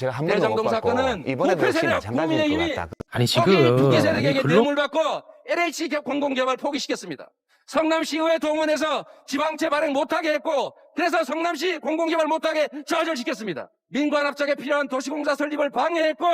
제가 한 번도 못 대장동 받고 사건은 이번에도 역시 국회세력, 마찬가지일 것 국민의힘이 같다. 아니 거기 두개 세력에게 지금 뇌물 받고 LH 공공개발 포기시켰습니다. 성남시의회 동원해서 지방채 발행 못하게 했고 그래서 성남시 공공개발 못하게 좌절시켰습니다. 민관 합작에 필요한 도시공사 설립을 방해했고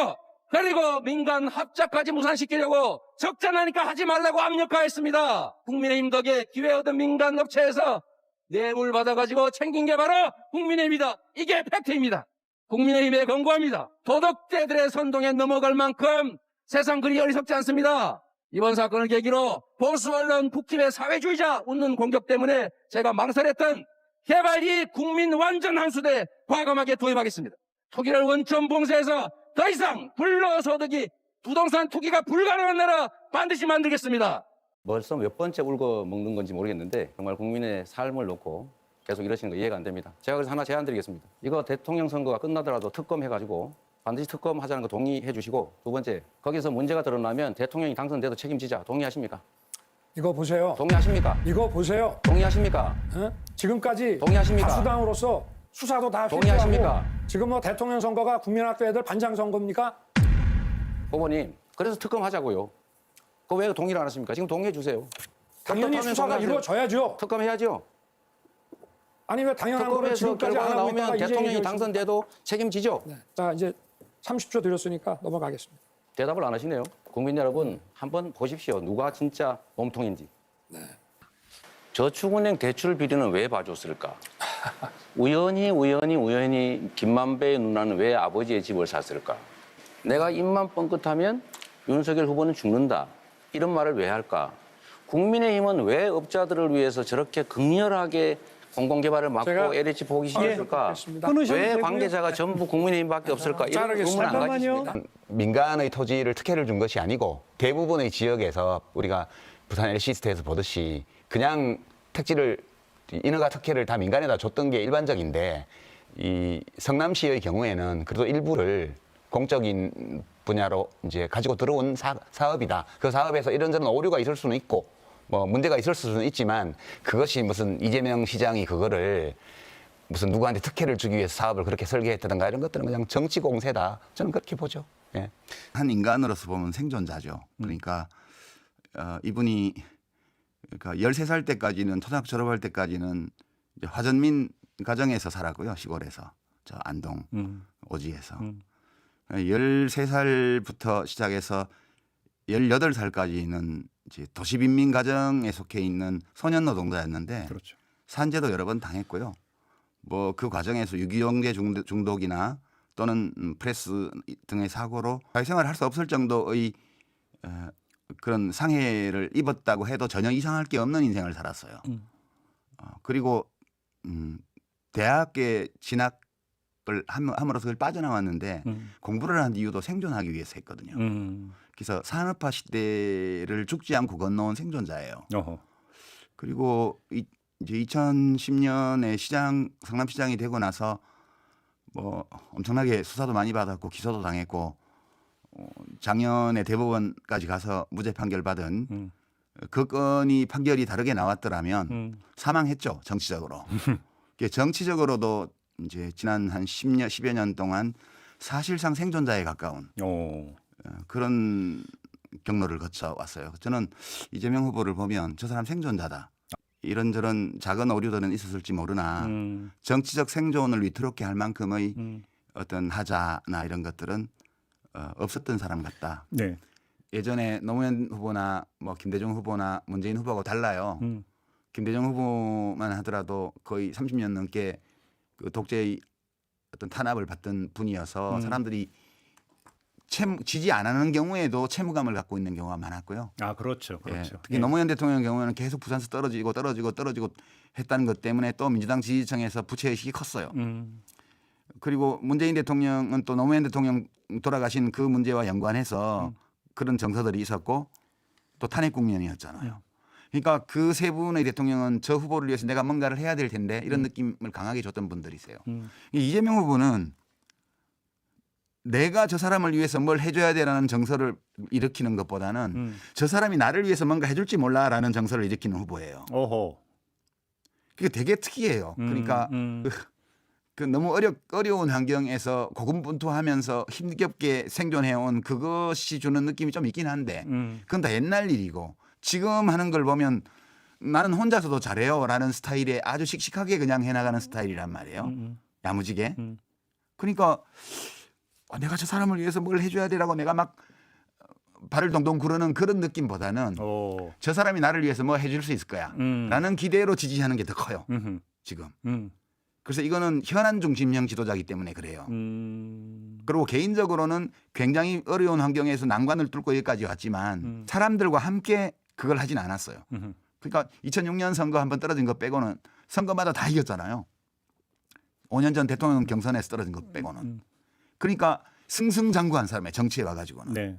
그리고 민간 합작까지 무산시키려고 적자나니까 하지 말라고 압력화했습니다. 국민의힘 덕에 기회 얻은 민간 업체에서 뇌물 받아가지고 챙긴 게 바로 국민의힘이다. 이게 팩트입니다. 국민의힘에 권고합니다. 도덕대들의 선동에 넘어갈 만큼 세상 그리 어리석지 않습니다. 이번 사건을 계기로 보수 언론 국힘의 사회주의자 웃는 공격 때문에 제가 망설였던 개발이 국민 완전 환수대 과감하게 도입하겠습니다. 투기를 원천 봉쇄해서 더 이상 불로소득이 부동산 투기가 불가능한 나라 반드시 만들겠습니다. 벌써 몇 번째 울고 먹는 건지 모르겠는데 정말 국민의 삶을 놓고 계속 이러시는 거 이해가 안 됩니다. 제가 그래서 하나 제안 드리겠습니다. 이거 대통령 선거가 끝나더라도 특검 해가지고 반드시 특검 하자는 거 동의해 주시고 두 번째 거기서 문제가 드러나면 대통령이 당선돼도 책임지자. 동의하십니까? 이거 보세요. 동의하십니까? 이거 보세요. 동의하십니까? 어? 지금까지 동의하십니까? 다수당으로서 수사도 다 동의하십니까? 실패하고 지금 뭐 대통령 선거가 국민학교 애들 반장 선거입니까? 후보님 그래서 특검 하자고요. 그거 왜 동의를 안 하십니까? 지금 동의해 주세요. 당연히 답답하면 수사가 동의하세요. 이루어져야죠. 특검 해야죠. 아니 왜 당연한 거를 특검에서 지금까지 안 결과가 하고 있다가 나오면 이제 대통령이 얘기하십니까? 당선돼도 책임지죠. 네. 자 이제 30초 드렸으니까 넘어가겠습니다. 대답을 안 하시네요. 국민 여러분 한번 보십시오. 누가 진짜 몸통인지. 저축은행 대출 비리는 왜 봐줬을까? 우연히 김만배의 누나는 왜 아버지의 집을 샀을까? 내가 입만 뻥끗하면 윤석열 후보는 죽는다. 이런 말을 왜 할까? 국민의힘은 왜 업자들을 위해서 저렇게 극렬하게 공공개발을 막고 제가- LH 포기시켰을까? 알겠습니다. 왜 관계자가 전부 국민의힘밖에 없을까? 이런 의문 안 가지십니까? 민간의 토지를 특혜를 준 것이 아니고 대부분의 지역에서 우리가 부산 LC스테에서 보듯이 그냥 택지를 인허가 특혜를 다 민간에다 줬던 게 일반적인데 이 성남시의 경우에는 그래도 일부를 공적인 분야로 이제 가지고 들어온 사업이다. 그 사업에서 이런저런 오류가 있을 수는 있고 뭐 문제가 있을 수는 있지만 그것이 무슨 이재명 시장이 그거를 무슨 누구한테 특혜를 주기 위해서 사업을 그렇게 설계했다든가 이런 것들은 그냥 정치 공세다. 저는 그렇게 보죠. 예. 한 인간으로서 보면 생존자죠. 그러니까 이분이 그러니까 13살 때까지는 초등학교 졸업할 때까지는 이제 화전민 가정에서 살았고요. 시골에서. 저 안동 오지에서. 13살부터 시작해서 18살까지는 이제 도시빈민 가정에 속해 있는 소년 노동자였는데 그렇죠. 산재도 여러 번 당했고요. 뭐 그 과정에서 유기용제 중독이나 또는 프레스 등의 사고로 사회생활을 할 수 없을 정도의 그런 상해를 입었다고 해도 전혀 이상할 게 없는 인생을 살았어요. 그리고 대학에 진학을 함으로써 그걸 빠져나왔는데 공부를 한 이유도 생존하기 위해서 했거든요. 그래서 산업화 시대를 죽지 않고 건너온 생존자예요. 어허. 그리고 이제 2010년에 성남시장이 되고 나서 뭐 엄청나게 수사도 많이 받았고 기소도 당했고 작년에 대법원까지 가서 무죄 판결 받은 그 건이 판결이 다르게 나왔더라면 사망했죠, 정치적으로. 정치적으로도 이제 지난 한 10년, 10여 년 동안 사실상 생존자에 가까운 그런 경로를 거쳐왔어요. 저는 이재명 후보를 보면 저 사람 생존자다. 이런저런 작은 오류들은 있었을지 모르나 정치적 생존을 위태롭게 할 만큼의 어떤 하자나 이런 것들은 없었던 사람 같다. 네. 예전에 노무현 후보나 뭐 김대중 후보나 문재인 후보하고 달라요. 김대중 후보만 하더라도 거의 30년 넘게 그 독재의 어떤 탄압을 받던 분이어서 사람들이 지지 안 하는 경우에도 채무감을 갖고 있는 경우가 많았고요. 아 그렇죠. 예, 그렇죠. 특히 노무현 대통령 경우에는 계속 부산에서 떨어지고 했다는 것 때문에 또 민주당 지지층에서 부채의식이 컸어요. 그리고 문재인 대통령은 또 노무현 대통령 돌아가신 그 문제와 연관해서 그런 정서들이 있었고 또 탄핵 국면이었잖아요. 그러니까 그 세 분의 대통령은 저 후보를 위해서 내가 뭔가를 해야 될 텐데 이런 느낌을 강하게 줬던 분들이세요. 이재명 후보는 내가 저 사람을 위해서 뭘 해줘야 되라는 정서를 일으키는 것보다는 저 사람이 나를 위해서 뭔가 해줄지 몰라라는 정서를 일으키는 후보예요. 어허. 그게 되게 특이해요. 그러니까 그 너무 어려운 환경에서 고군분투하면서 힘겹게 생존해온 그것이 주는 느낌이 좀 있긴 한데 그건 다 옛날 일이고 지금 하는 걸 보면 나는 혼자서도 잘해요라는 스타일에 아주 씩씩하게 그냥 해나가는 스타일이란 말이에요. 야무지게. 그러니까 내가 저 사람을 위해서 뭘 해줘야 되라고 내가 막 발을 동동 구르는 그런 느낌보다는 저 사람이 나를 위해서 뭐 해줄 수 있을 거야 라는 기대로 지지하는 게 더 커요. 지금. 그래서 이거는 현안 중심형 지도자이기 때문에 그래요. 그리고 개인적으로는 굉장히 어려운 환경에서 난관을 뚫고 여기까지 왔지만 사람들과 함께 그걸 하진 않았어요. 그러니까 2006년 선거 한번 떨어진 거 빼고는 선거마다 다 이겼잖아요. 5년 전 대통령 경선에서 떨어진 거 빼고는. 그러니까 승승장구한 사람의 정치에 와가지고는. 네.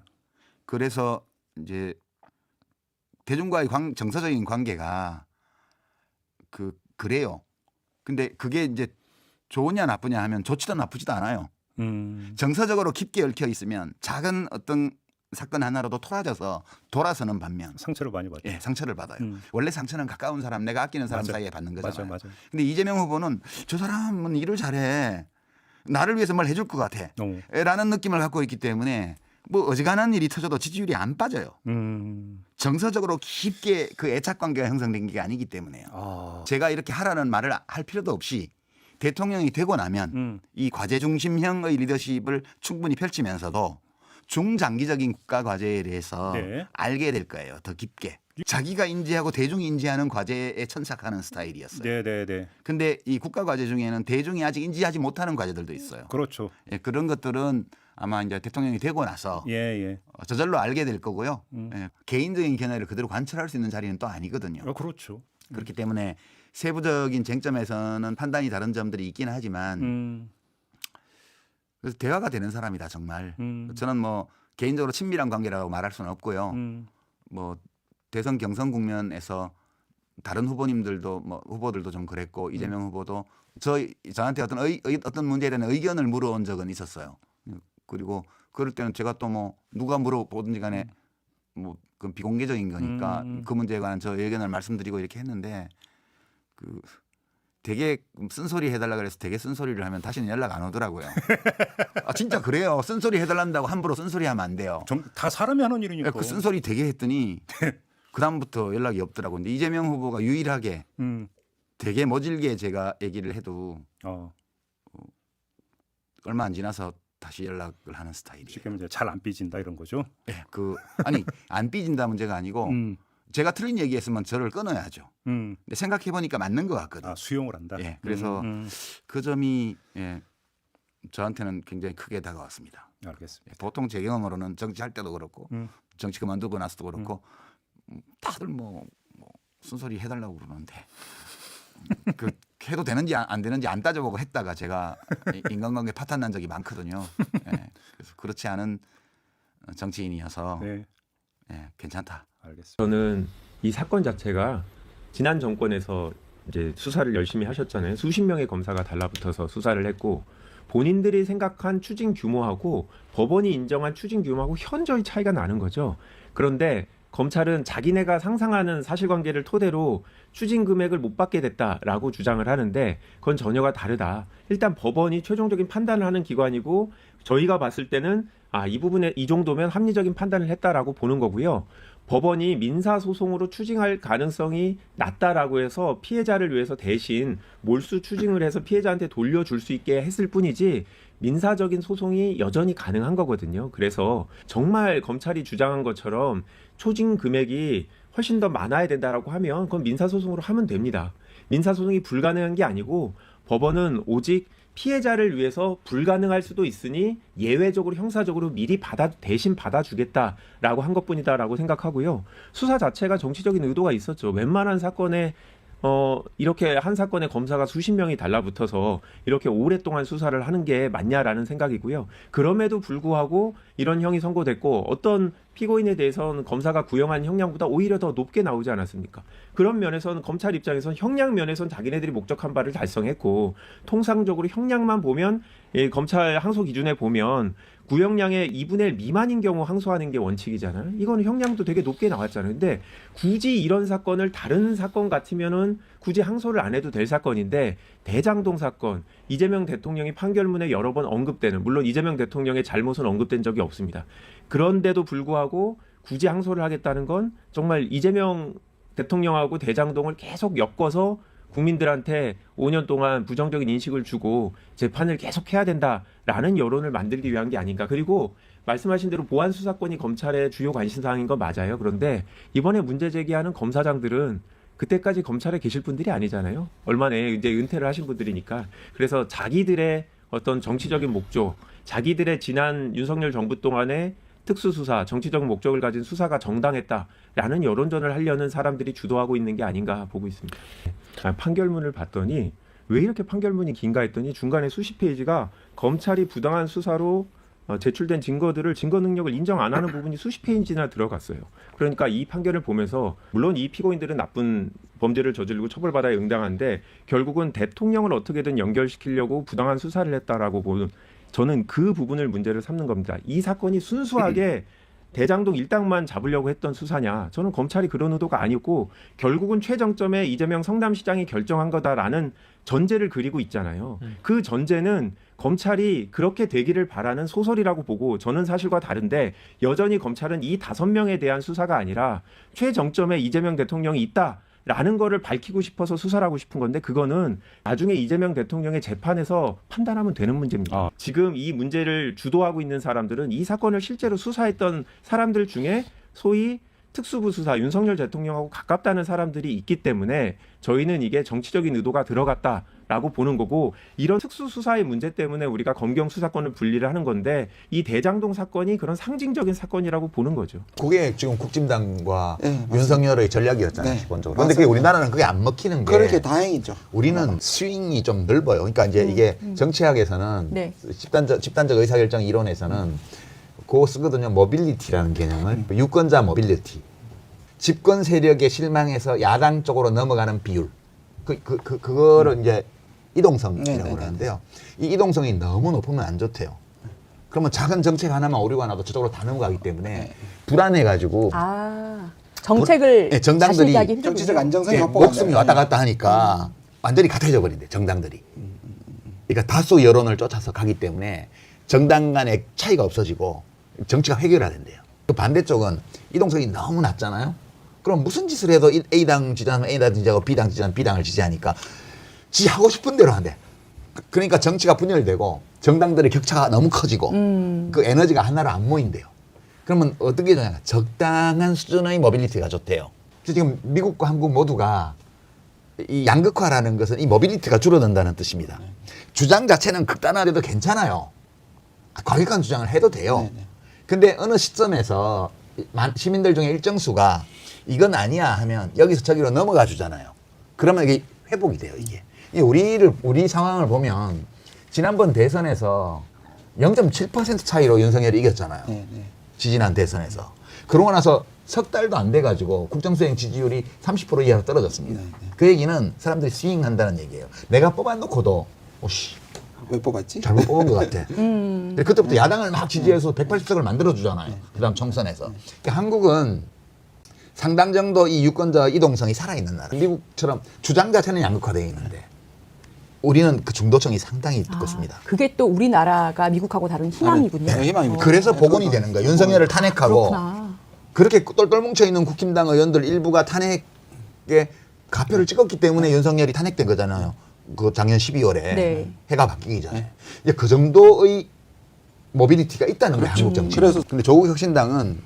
그래서 이제 대중과의 정서적인 관계가 그래요. 근데 그게 이제 좋으냐 나쁘냐 하면 좋지도 나쁘지도 않아요. 정서적으로 깊게 얽혀 있으면 작은 어떤 사건 하나로도 토라져서 돌아서는 반면 상처를 많이 받죠. 예, 상처를 받아요. 원래 상처는 가까운 사람, 내가 아끼는 사람 맞아. 사이에 받는 거잖아요. 맞아. 근데 이재명 후보는 저 사람은 일을 잘해. 나를 위해서 뭘 해줄 것 같아. 라는 느낌을 갖고 있기 때문에 뭐 어지간한 일이 터져도 지지율이 안 빠져요. 정서적으로 깊게 그 애착 관계가 형성된 게 아니기 때문에요. 제가 이렇게 하라는 말을 할 필요도 없이 대통령이 되고 나면 이 과제 중심형의 리더십을 충분히 펼치면서도 중장기적인 국가 과제에 대해서 네. 알게 될 거예요. 더 깊게. 자기가 인지하고 대중이 인지하는 과제에 천착하는 스타일이었어요. 네. 근데 이 국가 과제 중에는 대중이 아직 인지하지 못하는 과제들도 있어요. 그렇죠. 예, 그런 것들은 아마 이제 대통령이 되고 나서 예. 저절로 알게 될 거고요. 예, 개인적인 견해를 그대로 관철할 수 있는 자리는 또 아니거든요. 그렇죠. 그렇기 때문에 세부적인 쟁점에서는 판단이 다른 점들이 있긴 하지만 그래서 대화가 되는 사람이다 정말. 저는 뭐 개인적으로 친밀한 관계라고 말할 수는 없고요. 뭐 대선 경선 국면에서 다른 후보님들도 뭐 후보들도 좀 그랬고 이재명 후보도 저한테 어떤 문제에 대한 의견을 물어온 적은 있었어요. 그리고 그럴 때는 제가 또 뭐 누가 물어보든지 간에 뭐 그건 비공개적인 거니까 그 문제에 관한 저 의견을 말씀드리고 이렇게 했는데 되게 쓴소리 해달라 그래서 되게 쓴소리를 하면 다시는 연락 안 오더라고요. 아 진짜 그래요. 쓴소리 해달란다고 함부로 쓴소리 하면 안 돼요. 다 사람이 하는 일이니까. 그 쓴소리 되게 했더니 그 다음부터 연락이 없더라고요. 근데 이재명 후보가 유일하게 되게 모질게 제가 얘기를 해도 얼마 안 지나서 다시 연락을 하는 스타일이에요. 지금 이제 잘 안 삐진다 이런 거죠. 네, 아니 안 삐진다 문제가 아니고 제가 틀린 얘기했으면 저를 끊어야죠. 근데 생각해 보니까 맞는 것 같거든요. 수용을 한다. 예, 그래서 그 점이 저한테는 굉장히 크게 다가왔습니다. 알겠습니다. 보통 제 경험으로는 정치할 때도 그렇고 정치 그만두고 나서도 그렇고 다들 뭐 순소리 해달라고 그러는데 해도 되는지 안 되는지 안 따져보고 했다가 제가 인간관계 파탄 난 적이 많거든요. 예, 그래서 그렇지 않은 정치인이어서 괜찮다. 알겠습니다. 저는 이 사건 자체가 지난 정권에서 이제 수사를 열심히 하셨잖아요. 수십 명의 검사가 달라붙어서 수사를 했고 본인들이 생각한 추징 규모하고 법원이 인정한 추징 규모하고 현저히 차이가 나는 거죠. 그런데 검찰은 자기네가 상상하는 사실관계를 토대로 추징 금액을 못 받게 됐다라고 주장을 하는데 그건 전혀가 다르다. 일단 법원이 최종적인 판단을 하는 기관이고 저희가 봤을 때는 이 부분에 이 정도면 합리적인 판단을 했다라고 보는 거고요. 법원이 민사소송으로 추징할 가능성이 낮다라고 해서 피해자를 위해서 대신 몰수 추징을 해서 피해자한테 돌려줄 수 있게 했을 뿐이지 민사적인 소송이 여전히 가능한 거거든요. 그래서 정말 검찰이 주장한 것처럼 추징 금액이 훨씬 더 많아야 된다라고 하면 그건 민사소송으로 하면 됩니다. 민사소송이 불가능한 게 아니고 법원은 오직 피해자를 위해서 불가능할 수도 있으니 예외적으로 형사적으로 미리 대신 받아주겠다라고 한 것뿐이다라고 생각하고요. 수사 자체가 정치적인 의도가 있었죠. 웬만한 사건에 이렇게 한 사건에 검사가 수십 명이 달라붙어서 이렇게 오랫동안 수사를 하는 게 맞냐라는 생각이고요. 그럼에도 불구하고 이런 형이 선고됐고 어떤 피고인에 대해서는 검사가 구형한 형량보다 오히려 더 높게 나오지 않았습니까? 그런 면에서는 검찰 입장에서는 형량 면에서는 자기네들이 목적한 바를 달성했고 통상적으로 형량만 보면 검찰 항소 기준에 보면 구형량의 2분의 1 미만인 경우 항소하는 게 원칙이잖아요. 이거는 형량도 되게 높게 나왔잖아요. 근데 굳이 이런 사건을 다른 사건 같으면은 굳이 항소를 안 해도 될 사건인데 대장동 사건, 이재명 대통령이 판결문에 여러 번 언급되는, 물론 이재명 대통령의 잘못은 언급된 적이 없습니다. 그런데도 불구하고 굳이 항소를 하겠다는 건 정말 이재명 대통령하고 대장동을 계속 엮어서 국민들한테 5년 동안 부정적인 인식을 주고 재판을 계속해야 된다라는 여론을 만들기 위한 게 아닌가. 그리고 말씀하신 대로 보안 수사권이 검찰의 주요 관심사항인 건 맞아요. 그런데 이번에 문제 제기하는 검사장들은 그때까지 검찰에 계실 분들이 아니잖아요. 얼마 내에 이제 은퇴를 하신 분들이니까. 그래서 자기들의 어떤 정치적인 목적, 자기들의 지난 윤석열 정부 동안의 특수수사, 정치적 목적을 가진 수사가 정당했다라는 여론전을 하려는 사람들이 주도하고 있는 게 아닌가 보고 있습니다. 판결문을 봤더니 왜 이렇게 판결문이 긴가 했더니 중간에 수십 페이지가 검찰이 부당한 수사로 제출된 증거들을 증거 능력을 인정 안 하는 부분이 수십 페이지나 들어갔어요. 그러니까 이 판결을 보면서 물론 이 피고인들은 나쁜 범죄를 저지르고 처벌받아야 응당한데 결국은 대통령을 어떻게든 연결시키려고 부당한 수사를 했다라고 보는, 저는 그 부분을 문제를 삼는 겁니다. 이 사건이 순수하게 대장동 일당만 잡으려고 했던 수사냐? 저는 검찰이 그런 의도가 아니었고 결국은 최정점에 이재명 성남시장이 결정한 거다라는 전제를 그리고 있잖아요. 그 전제는 검찰이 그렇게 되기를 바라는 소설이라고 보고 저는 사실과 다른데 여전히 검찰은 이 5명에 대한 수사가 아니라 최정점에 이재명 대통령이 있다라는 거를 밝히고 싶어서 수사를 하고 싶은 건데 그거는 나중에 이재명 대통령의 재판에서 판단하면 되는 문제입니다. 지금 이 문제를 주도하고 있는 사람들은 이 사건을 실제로 수사했던 사람들 중에 소위 특수부 수사 윤석열 대통령하고 가깝다는 사람들이 있기 때문에 저희는 이게 정치적인 의도가 들어갔다라고 보는 거고, 이런 특수수사의 문제 때문에 우리가 검경 수사권을 분리를 하는 건데 이 대장동 사건이 그런 상징적인 사건이라고 보는 거죠. 그게 지금 국진당과 네, 맞습니다. 윤석열의 전략이었잖아요, 네, 기본적으로. 그런데 그게 맞습니다. 우리나라는 그게 안 먹히는 게 그렇게 다행이죠. 우리는 스윙이 좀 넓어요. 그러니까 이제 이게 정치학에서는 네. 집단적 의사결정 이론에서는 그거 쓰거든요. 모빌리티라는 개념을. 유권자 모빌리티. 집권 세력에 실망해서 야당 쪽으로 넘어가는 비율. 그거를 이제 이동성이라고 네네네. 그러는데요. 이 이동성이 너무 높으면 안 좋대요. 그러면 작은 정책 하나만 오류가 나도 저쪽으로 다 넘어가기 때문에 불안해가지고 정책을 네, 정당들이 자신있게 하기 힘들군요. 정치적 안정성이 예, 확보가 안 목숨이 돼요. 왔다 갔다 하니까 완전히 같아져 버린대, 정당들이. 그러니까 다수 여론을 쫓아서 가기 때문에 정당 간의 차이가 없어지고 정치가 획일화된대요. 그 반대쪽은 이동성이 너무 낮잖아요. 그럼 무슨 짓을 해도 A당 지지하면 A당 지지하고 B당 지지하면 B당을 지지하니까 지 하고 싶은 대로 한대. 그러니까 정치가 분열되고 정당들의 격차가 너무 커지고 그 에너지가 하나로 안 모인대요. 그러면 어떻게 되냐? 적당한 수준의 모빌리티가 좋대요. 지금 미국과 한국 모두가 이 양극화라는 것은 이 모빌리티가 줄어든다는 뜻입니다. 주장 자체는 극단화돼도 괜찮아요. 과격한 주장을 해도 돼요. 근데 어느 시점에서 시민들 중에 일정 수가 이건 아니야 하면 여기서 저기로 넘어가 주잖아요. 그러면 이게 회복이 돼요, 이게. 우리 상황을 보면 지난번 대선에서 0.7% 차이로 윤석열이 이겼잖아요. 지지난 대선에서. 그러고 나서 석 달도 안 돼가지고 국정수행 지지율이 30% 이하로 떨어졌습니다. 그 얘기는 사람들이 스윙한다는 얘기예요. 내가 뽑아놓고도 오씨 왜 뽑았지? 잘못 뽑은 것 같아. 근데 그때부터 야당을 막 지지해서 180석을 만들어주잖아요. 그다음 총선에서. 그러니까 한국은 상당 정도 이 유권자 이동성이 살아있는 나라. 미국처럼 주장 자체는 양극화되어 있는데 우리는 그 중도층이 상당히 두껍습니다. 그게 또 우리나라가 미국하고 다른 희망이군요. 네, 희망입니다. 그래서 복원이 되는 거예요. 윤석열을 탄핵하고 그렇구나. 그렇게 똘똘 뭉쳐있는 국힘당 의원들 일부가 탄핵에 가표를 찍었기 때문에 윤석열이 탄핵된 거잖아요. 그 작년 12월에 네. 해가 바뀌기 전에. 이제 그 정도의 모빌리티가 있다는 거예요, 한국 정치. 그래서- 근데 조국 혁신당은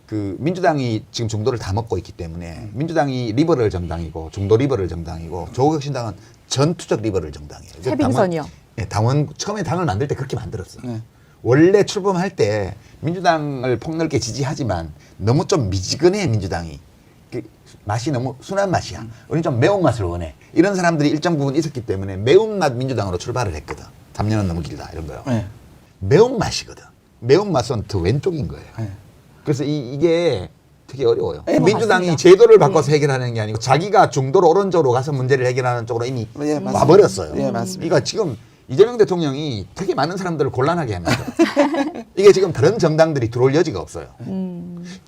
그 민주당이 지금 중도를 다 먹고 있기 때문에 민주당이 리버럴 정당이고 중도 리버럴 정당이고 조국 혁신당은 전투적 리버럴 정당이에요. 새빙선이요. 당원 처음에 당을 만들 때 그렇게 만들었어. 네. 원래 출범할 때 민주당을 폭넓게 지지하지만 너무 좀 미지근해, 민주당이. 그 맛이 너무 순한 맛이야. 우리는 좀 매운맛을 원해. 이런 사람들이 일정 부분 있었기 때문에 매운맛 민주당으로 출발을 했거든. 3년은 너무 길다 이런 거요. 네. 매운맛이거든. 매운맛은 더 왼쪽인 거예요. 네. 그래서 이게 되게 어려워요. 네, 뭐 민주당이 맞습니다. 제도를 바꿔서 해결하는 게 아니고 자기가 중도로 오른쪽으로 가서 문제를 해결하는 쪽으로 이미 예, 맞습니다. 와버렸어요. 예, 맞습니다. 그러니까 지금 이재명 대통령이 되게 많은 사람들을 곤란하게 합니다. 이게 지금 다른 정당들이 들어올 여지가 없어요.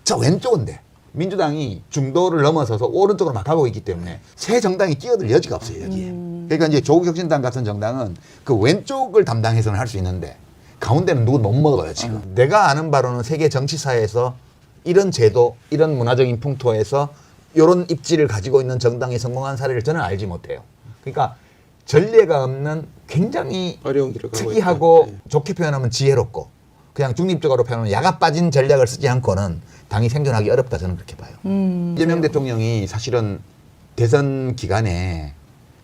저 왼쪽인데 민주당이 중도를 넘어서서 오른쪽으로 막 가고 있기 때문에 새 정당이 끼어들 여지가 없어요, 여기에. 그러니까 이제 조국혁신당 같은 정당은 그 왼쪽을 담당해서는 할 수 있는데 가운데는 누구 못 먹어요, 지금. 내가 아는 바로는 세계 정치사에서 이런 제도, 이런 문화적인 풍토에서 이런 입지를 가지고 있는 정당이 성공한 사례를 저는 알지 못해요. 그러니까 전례가 없는 굉장히 어려운 길을 가고 특이하고 있다. 네. 좋게 표현하면 지혜롭고 그냥 중립적으로 표현하면 야가 빠진 전략을 쓰지 않고는 당이 생존하기 어렵다, 저는 그렇게 봐요. 이재명 대통령이 사실은 대선 기간에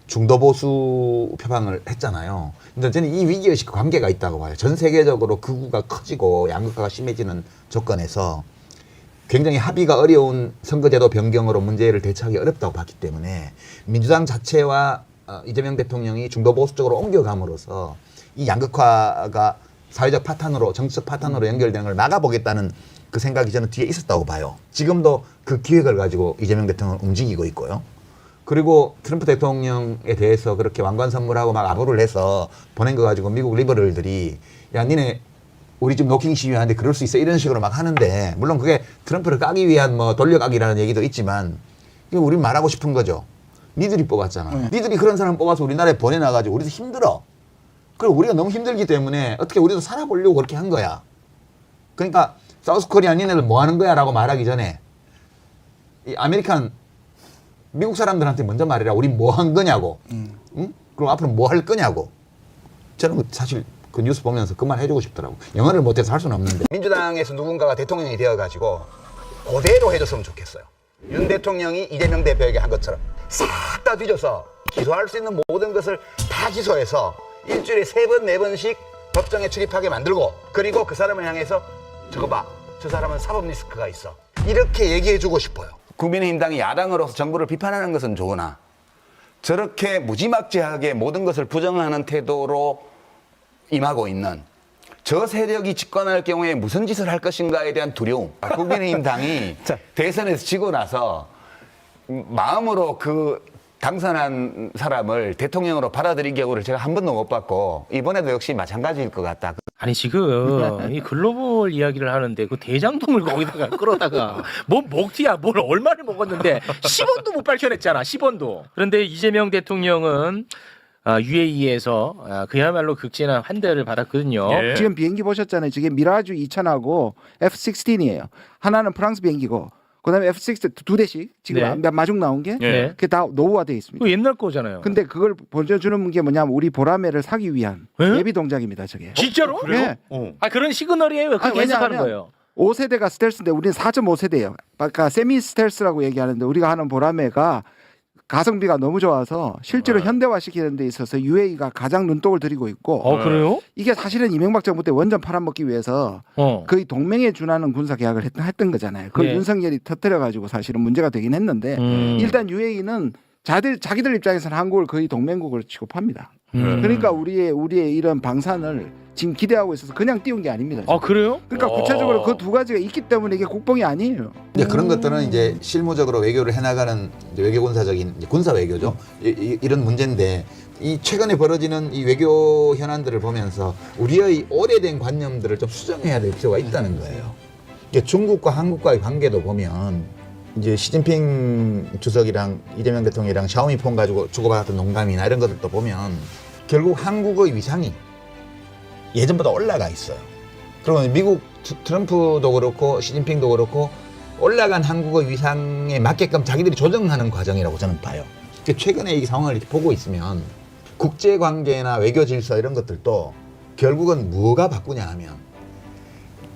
중도 보수 표방을 했잖아요. 근데 저는 이 위기의식 관계가 있다고 봐요. 전 세계적으로 극우가 커지고 양극화가 심해지는 조건에서 굉장히 합의가 어려운 선거제도 변경으로 문제를 대처하기 어렵다고 봤기 때문에 민주당 자체와 이재명 대통령이 중도 보수 쪽으로 옮겨감으로써 이 양극화가 사회적 파탄으로, 정치적 파탄으로 연결되는 걸 막아보겠다는 그 생각이 저는 뒤에 있었다고 봐요. 지금도 그 기획을 가지고 이재명 대통령은 움직이고 있고요. 그리고 트럼프 대통령에 대해서 그렇게 왕관 선물하고 막 아부를 해서 보낸 거 가지고 미국 리버럴들이 야, 니네 우리 지금 노킹 시위하는데 그럴 수 있어, 이런 식으로 막 하는데, 물론 그게 트럼프를 까기 위한 뭐 돌려가기라는 얘기도 있지만 이거 우리 말하고 싶은 거죠. 니들이 뽑았잖아. 니들이 그런 사람 뽑아서 우리나라에 보내놔가지고 우리도 힘들어. 그리고 우리가 너무 힘들기 때문에 어떻게 우리도 살아보려고 그렇게 한 거야. 그러니까 사우스 코리아 니네들 뭐 하는 거야 라고 말하기 전에 이 아메리칸 미국 사람들한테 먼저 말해라. 우리 뭐 한 거냐고. 응? 그럼 앞으로 뭐 할 거냐고. 저는 사실 그 뉴스 보면서 그 말 해주고 싶더라고. 영어를 못해서 할 수는 없는데. 민주당에서 누군가가 대통령이 되어가지고 그대로 해줬으면 좋겠어요. 윤 대통령이 이재명 대표에게 한 것처럼 싹 다 뒤져서 기소할 수 있는 모든 것을 다 기소해서 일주일에 3번, 4번씩 법정에 출입하게 만들고, 그리고 그 사람을 향해서 저거 봐, 저 사람은 사법 리스크가 있어, 이렇게 얘기해주고 싶어요. 국민의힘당이 야당으로서 정부를 비판하는 것은 좋으나 저렇게 무지막지하게 모든 것을 부정하는 태도로 임하고 있는 저 세력이 집권할 경우에 무슨 짓을 할 것인가에 대한 두려움. 국민의힘당이 대선에서 지고 나서 마음으로 그 당선한 사람을 대통령으로 받아들인 경우를 제가 한 번도 못 봤고, 이번에도 역시 마찬가지일 것 같다. 아니 지금 이 글로벌 이야기를 하는데 그 대장동을 거기다가 끌어다가 뭐 먹튀야, 뭘 얼마를 먹었는데 10원도 못 밝혀냈잖아, 10원도. 그런데 이재명 대통령은 UAE에서 그야말로 극진한 환대를 받았거든요. 예. 지금 비행기 보셨잖아요. 지금 미라주 2000하고 F-16이에요. 하나는 프랑스 비행기고 그다음에 F-16 두 대씩 지금 네. 마중 나온 게 네. 그게 다 노후화되어 있습니다. 그 옛날 거잖아요. 근데 그걸 보여주는 게 뭐냐면 우리 보라매를 사기 위한 에? 예비 동작입니다. 저게. 진짜로? 네. 그런 시그널이에요? 왜 그렇게 해석하는 거예요? 5세대가 스텔스인데 우리는 4.5세대예요. 그러니까 세미 스텔스라고 얘기하는데 우리가 하는 보라매가 가성비가 너무 좋아서 실제로 현대화시키는 데 있어서 UAE가 가장 눈독을 들이고 있고, 그래요? 이게 사실은 이명박 정부 때 원전 팔아먹기 위해서 거의 동맹에 준하는 군사 계약을 했던 거잖아요. 그걸 네. 윤석열이 터뜨려가지고 사실은 문제가 되긴 했는데 일단 UAE는 자기들 입장에서는 한국을 거의 동맹국으로 취급합니다. 그러니까 우리의 이런 방산을 지금 기대하고 있어서 그냥 띄운 게 아닙니다. 지금. 그래요? 그러니까 구체적으로 그 두 가지가 있기 때문에 이게 국뽕이 아니에요. 이제 그런 것들은 이제 실무적으로 외교를 해나가는 외교 군사적인 군사 외교죠. 이런 문제인데, 이 최근에 벌어지는 이 외교 현안들을 보면서 우리의 오래된 관념들을 좀 수정해야 될 필요가 있다는 거예요. 이게 중국과 한국과의 관계도 보면 이제 시진핑 주석이랑 이재명 대통령이랑 샤오미 폰 가지고 주고받았던 농담이나 이런 것들도 보면 결국 한국의 위상이 예전보다 올라가 있어요. 그리고 미국 트럼프도 그렇고 시진핑도 그렇고 올라간 한국의 위상에 맞게끔 자기들이 조정하는 과정이라고 저는 봐요. 최근에 이 상황을 이렇게 보고 있으면 국제관계나 외교 질서 이런 것들도 결국은 뭐가 바꾸냐 하면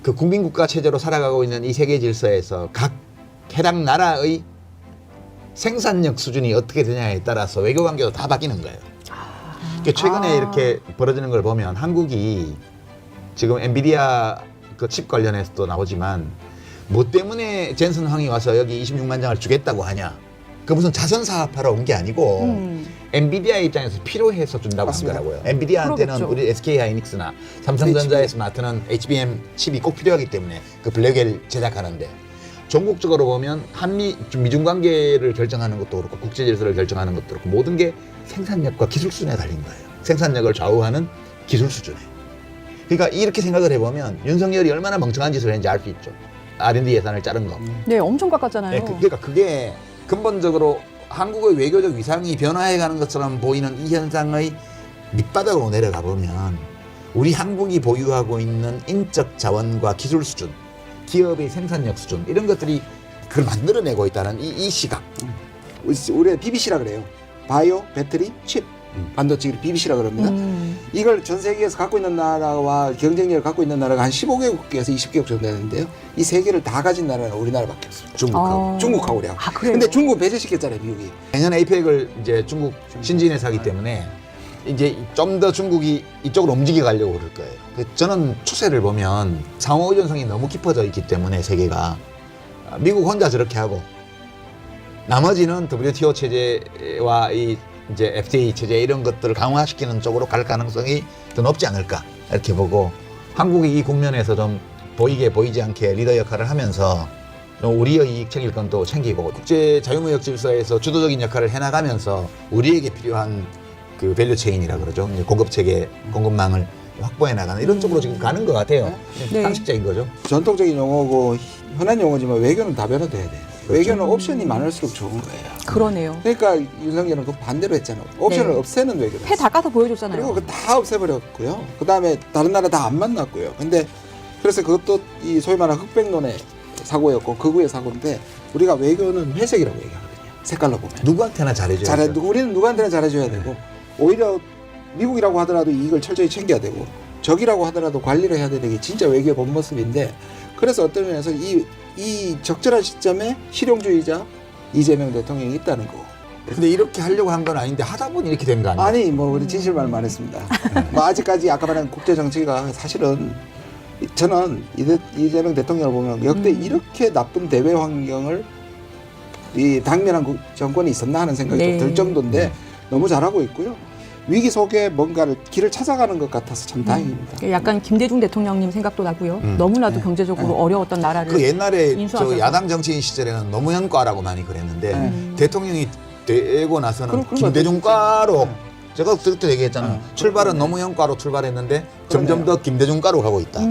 그 국민국가 체제로 살아가고 있는 이 세계 질서에서 각 해당 나라의 생산력 수준이 어떻게 되냐에 따라서 외교관계도 다 바뀌는 거예요. 최근에 이렇게 벌어지는 걸 보면 한국이 지금 엔비디아 그 칩 관련해서도 나오지만 뭐 때문에 젠슨 황이 와서 여기 26만 장을 주겠다고 하냐. 그 무슨 자선 사업하러 온 게 아니고 엔비디아 입장에서 필요해서 준다고 한 거라고요. 엔비디아한테는 그러겠죠. 우리 SK 하이닉스나 삼성전자에서 맡는 HBM 칩이 꼭 필요하기 때문에 그 블랙웰 제작하는데, 전국적으로 보면 미중 관계를 결정하는 것도 그렇고 국제 질서를 결정하는 것도 그렇고 모든 게 생산력과 기술 수준에 달린 거예요. 생산력을 좌우하는 기술 수준에. 그러니까 이렇게 생각을 해보면 윤석열이 얼마나 멍청한 짓을 했는지 알 수 있죠. R&D 예산을 자른 거. 네, 엄청 깎았잖아요. 그러니까 그게 근본적으로 한국의 외교적 위상이 변화해가는 것처럼 보이는 이 현상의 밑바닥으로 내려가 보면 우리 한국이 보유하고 있는 인적 자원과 기술 수준, 기업의 생산력 수준 이런 것들이 그걸 만들어내고 있다는 이 시각. 우리가 BBC라 그래요. 바이오, 배터리, 칩. 반도체를 BBC라 그럽니다. 이걸 전 세계에서 갖고 있는 나라와 경쟁력을 갖고 있는 나라가 한 15개국에서 20개국 정도 되는데요. 이 세 개를 다 가진 나라는 우리나라밖에 없습니다. 중국하고. 중국하고 우리하고. 그래요? 근데 중국 배제시켰잖아요, 미국이. 내년 에이펙을 이제 중국 신진에서 하기 때문에 이제 좀 더 중국이 이쪽으로 움직여 가려고 그럴 거예요. 저는 추세를 보면 상호 의존성이 너무 깊어져 있기 때문에 세계가 미국 혼자 저렇게 하고 나머지는 WTO 체제와 이 이제 FTA 체제 이런 것들을 강화시키는 쪽으로 갈 가능성이 더 높지 않을까 이렇게 보고 한국이 이 국면에서 좀 보이게 보이지 않게 리더 역할을 하면서 우리의 이익 챙길 건 또 챙기고 국제 자유무역 질서에서 주도적인 역할을 해나가면서 우리에게 필요한 그 밸류 체인이라 그러죠. 이제 공급 체계, 공급망을 확보해 나가는 이런 쪽으로 지금 가는 것 같아요. 네. 상식적인 거죠. 전통적인 용어고 흔한 용어지만 외교는 다 변화돼야 돼요. 외교는 옵션이 많을수록 좋은 거예요. 그러네요. 그러니까 윤석열은 그 반대로 했잖아요. 옵션을 네. 없애는 외교를 패 다 까서 보여줬잖아요. 그리고 그 다 없애버렸고요. 그 다음에 다른 나라 다 안 만났고요. 근데 그래서 그것도 이 소위 말하는 흑백론의 사고였고 극우의 사고인데 우리가 외교는 회색이라고 얘기하거든요. 색깔로 보면. 누구한테나 잘해줘야죠. 우리는 누구한테나 잘해줘야 되고 오히려 미국이라고 하더라도 이익을 철저히 챙겨야 되고 적이라고 하더라도 관리를 해야 되는 게 진짜 외교의 본 모습인데 그래서 어떤 면에서 이 적절한 시점에 실용주의자 이재명 대통령이 있다는 거고. 근데 이렇게 하려고 한 건 아닌데 하다 보니 이렇게 된 거 아니에요? 아니 뭐 우리 진실말 말했습니다. 뭐 아직까지 아까 말한 국제 정치가 사실은 저는 이재명 대통령을 보면 역대 이렇게 나쁜 대외 환경을 이 당면한 정권이 있었나 하는 생각이 네. 좀 들 정도인데 너무 잘하고 있고요. 위기 속에 뭔가를 길을 찾아가는 것 같아서 참 다행입니다. 약간 김대중 대통령님 생각도 나고요. 너무나도 네. 경제적으로 어려웠던 나라를 그 옛날에 인수하셔서. 저 야당 정치인 시절에는 노무현과라고 많이 그랬는데 대통령이 되고 나서는 그런 김대중과로 제가 그때 얘기했잖아요. 출발은 노무현과로 출발했는데 점점 더 김대중과로 가고 있다.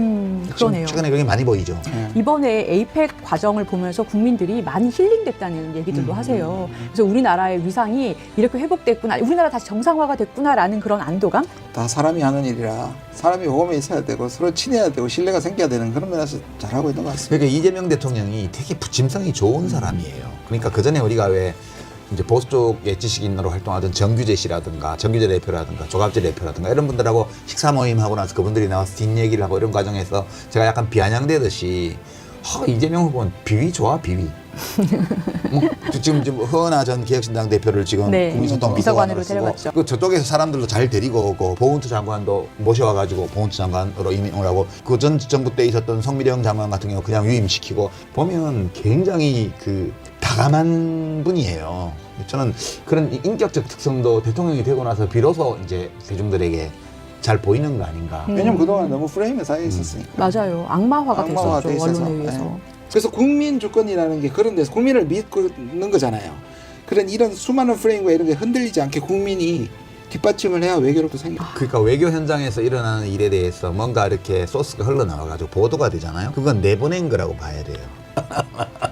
그러네요. 최근에 그게 많이 보이죠. 이번에 에이펙 과정을 보면서 국민들이 많이 힐링됐다는 얘기들도 하세요. 그래서 우리나라의 위상이 이렇게 회복됐구나, 우리나라 다시 정상화가 됐구나라는 그런 안도감? 다 사람이 하는 일이라 사람이 호감이 있어야 되고 서로 친해야 되고 신뢰가 생겨야 되는 그런 면에서 잘하고 있는 것 같습니다. 그러니까 이재명 대통령이 되게 부침성이 좋은 사람이에요. 그러니까 그 전에 우리가 왜 이제 보수 쪽의 지식인으로 활동하던 정규재 씨라든가 정규재 대표라든가 조갑재 대표라든가 이런 분들하고 식사 모임 하고 나서 그분들이 나와서 뒷얘기를 하고 이런 과정에서 제가 약간 비아냥대듯이 이재명 후보는 비위 좋아 비위. 지금 허은하 전 기획신당 대표를 지금 네. 국민소통 비서관으로 비서관으로 데려갔죠. 쓰고 그 저쪽에서 사람들도 잘 데리고 오고 보훈처 장관도 모셔와가지고 보훈처 장관으로 임명을 하고 그 전 정부 때 있었던 성미령 장관 같은 경우 그냥 위임시키고 보면 굉장히 그 다감한 분이에요. 저는 그런 인격적 특성도 대통령이 되고 나서 비로소 이제 대중들에게 잘 보이는 거 아닌가. 왜냐면 그동안 너무 프레임에 쌓여 있었으니까. 맞아요. 악마화가 악마화가 됐었죠. 돼 있어서. 언론에 의해서. 네. 그래서 국민 주권이라는 게 그런 데서 국민을 믿는 거잖아요. 그런 이런 수많은 프레임과 이런 게 흔들리지 않게 국민이 뒷받침을 해야 외교력도 생겨. 그러니까 외교 현장에서 일어나는 일에 대해서 뭔가 이렇게 소스가 흘러나와가지고 보도가 되잖아요. 그건 내보낸 거라고 봐야 돼요.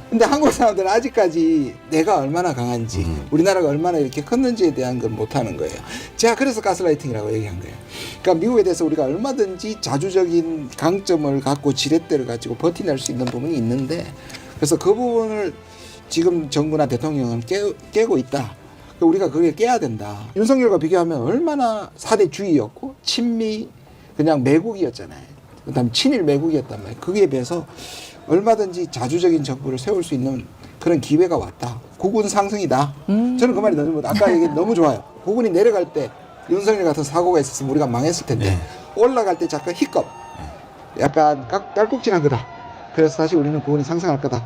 근데 한국 사람들은 아직까지 내가 얼마나 강한지 우리나라가 얼마나 이렇게 컸는지에 대한 걸 못하는 거예요. 제가 그래서 가스라이팅이라고 얘기한 거예요. 그러니까 미국에 대해서 우리가 얼마든지 자주적인 강점을 갖고 지렛대를 가지고 버티낼 수 있는 부분이 있는데 그래서 그 부분을 지금 정부나 대통령은 깨고 있다. 우리가 그게 깨야 된다. 윤석열과 비교하면 얼마나 사대주의였고 친미 그냥 매국이었잖아요. 그다음 친일 매국이었단 말이에요. 거기에 비해서 얼마든지 자주적인 정부를 세울 수 있는 그런 기회가 왔다. 국운 상승이다. 저는 그 말이 너무 아까 얘기 너무 좋아요. 국운이 내려갈 때 윤석열 같은 사고가 있었으면 우리가 망했을 텐데 올라갈 때 잠깐 히껍 약간 깔꾹질한 거다. 그래서 다시 우리는 국운이 상승할 거다.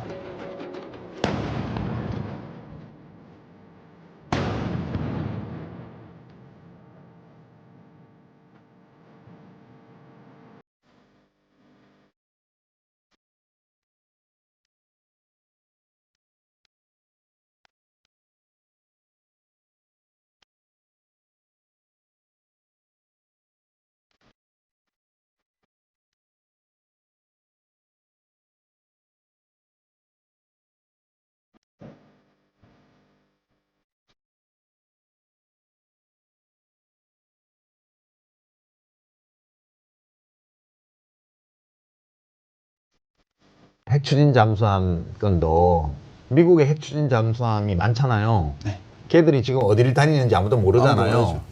핵 추진 잠수함 건도 미국의 핵 추진 잠수함이 많잖아요. 네. 걔들이 지금 어디를 다니는지 아무도 모르잖아요. 모르죠.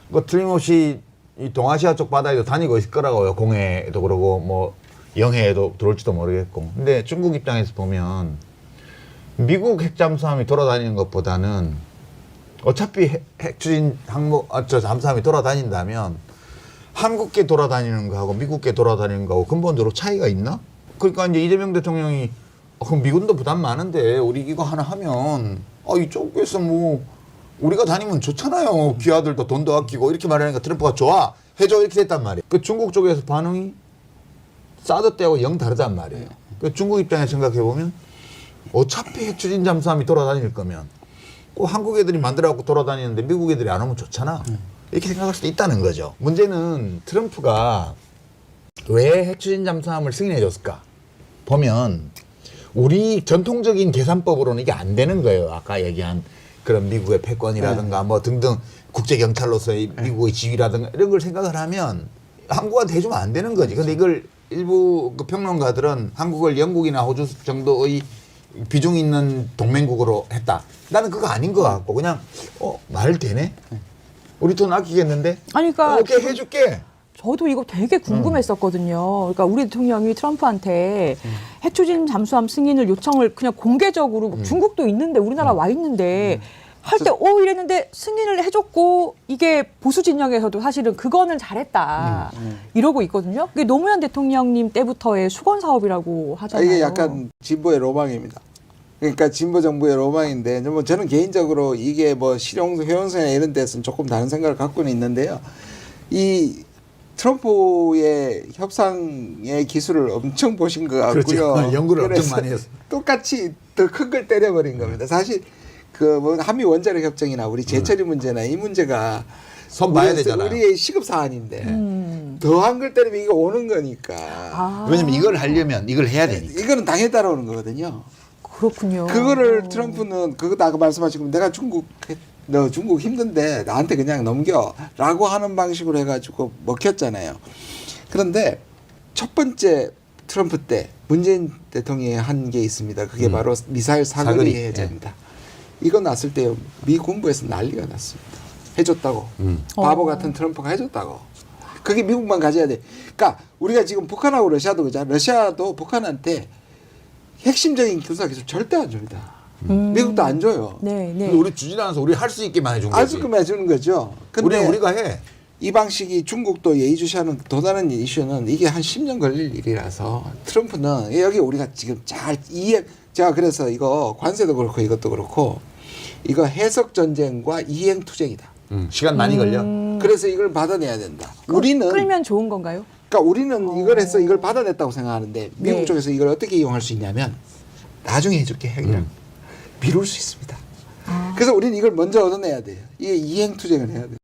뭐 틀림없이 이 동아시아 쪽 바다에도 다니고 있을 거라고요. 공해에도 그러고 뭐 영해에도 들어올지도 모르겠고. 근데 중국 입장에서 보면 미국 핵 잠수함이 돌아다니는 것보다는 어차피 핵 추진 잠수함이 돌아다닌다면 한국계 돌아다니는 거하고 미국계 돌아다니는 거하고 근본적으로 차이가 있나? 그러니까 이제 이재명 대통령이 그럼 미군도 부담 많은데 우리 이거 하나 하면 이쪽에서 뭐 우리가 다니면 좋잖아요. 기아들도 돈도 아끼고 이렇게 말하니까 트럼프가 좋아 해줘 이렇게 됐단 말이에요. 그 중국 쪽에서 반응이 사드 때하고 영 다르단 말이에요. 그 중국 입장에서 생각해 보면 어차피 핵 추진 잠수함이 돌아다닐 거면 꼭 한국 애들이 만들어갖고 돌아다니는데 미국 애들이 안 오면 좋잖아. 이렇게 생각할 수도 있다는 거죠. 문제는 트럼프가 왜 핵 추진 잠수함을 승인해 줬을까? 보면 우리 전통적인 계산법으로는 이게 안 되는 거예요. 아까 얘기한 그런 미국의 패권이라든가 뭐 등등 국제 경찰로서의 미국의 지위라든가 이런 걸 생각을 하면 한국한테 해주면 안 되는 거지. 근데 이걸 일부 그 평론가들은 한국을 영국이나 호주 정도의 비중 있는 동맹국으로 했다. 나는 그거 아닌 것 같고 그냥 말 되네. 우리 돈 아끼겠는데? 아니, 그러니까 오케이 해줄게. 저도 이거 되게 궁금했었거든요. 그러니까 우리 대통령이 트럼프한테 핵 추진 잠수함 승인을 요청을 그냥 공개적으로 중국도 있는데 우리나라 와 있는데 할 때 이랬는데 승인을 해줬고 이게 보수 진영에서도 사실은 그거는 잘했다 이러고 있거든요. 그게 노무현 대통령님 때부터의 수건 사업이라고 하잖아요. 이게 약간 진보의 로망입니다. 그러니까 진보 정부의 로망인데 뭐 저는 개인적으로 이게 뭐 실용 효용성이나 이런 데서는 조금 다른 생각을 갖고는 있는데요. 이 트럼프의 협상의 기술을 엄청 보신 것 같고요. 그렇죠. 연구를 엄청 많이 했어요. 똑같이 더 큰 걸 때려버린 겁니다. 사실 그 뭐 한미 원자력 협정이나 우리 재처리 문제나 이 문제가 손 봐야 되잖아요. 우리의 시급 사안인데 더한 걸 때리면 이거 오는 거니까. 왜냐면 이걸 하려면 이걸 해야 되니까. 이거는 당연히 따라오는 거거든요. 그렇군요. 그거를 트럼프는 그거 아까 말씀하신 내가 너 중국 힘든데 나한테 그냥 넘겨라고 하는 방식으로 해가지고 먹혔잖아요. 그런데 첫 번째 트럼프 때 문재인 대통령이 한 게 있습니다. 그게 바로 미사일 사거리 해제입니다. 이거 났을 때 미 군부에서 난리가 났습니다. 해줬다고. 바보 같은 트럼프가 해줬다고. 그게 미국만 가져야 돼. 그러니까 우리가 지금 북한하고 러시아도 그잖아. 러시아도 북한한테 핵심적인 군사 기술 절대 안 줍니다. 미국도 안 줘요. 네. 근데 우리 주질 않아서 우리 할 수 있게만 해준 거지. 알 수 있게만 해주는 거죠. 근데 우리가 해. 이 방식이 중국도 예의주시하는 또 다른 이슈는 이게 한 10년 걸릴 일이라서 트럼프는 여기 우리가 지금 잘 제가 그래서 이거 관세도 그렇고 이것도 그렇고 이거 해석 전쟁과 이행 투쟁이다. 시간 많이 걸려. 그래서 이걸 받아내야 된다. 우리는 끌면 좋은 건가요? 그러니까 우리는 이걸 해서 이걸 받아냈다고 생각하는데 미국 네. 쪽에서 이걸 어떻게 이용할 수 있냐면 나중에 해줄게 핵이랑 미룰 수 있습니다. 그래서 우리는 이걸 먼저 얻어내야 돼요. 이게 이행 투쟁을 해야 돼요.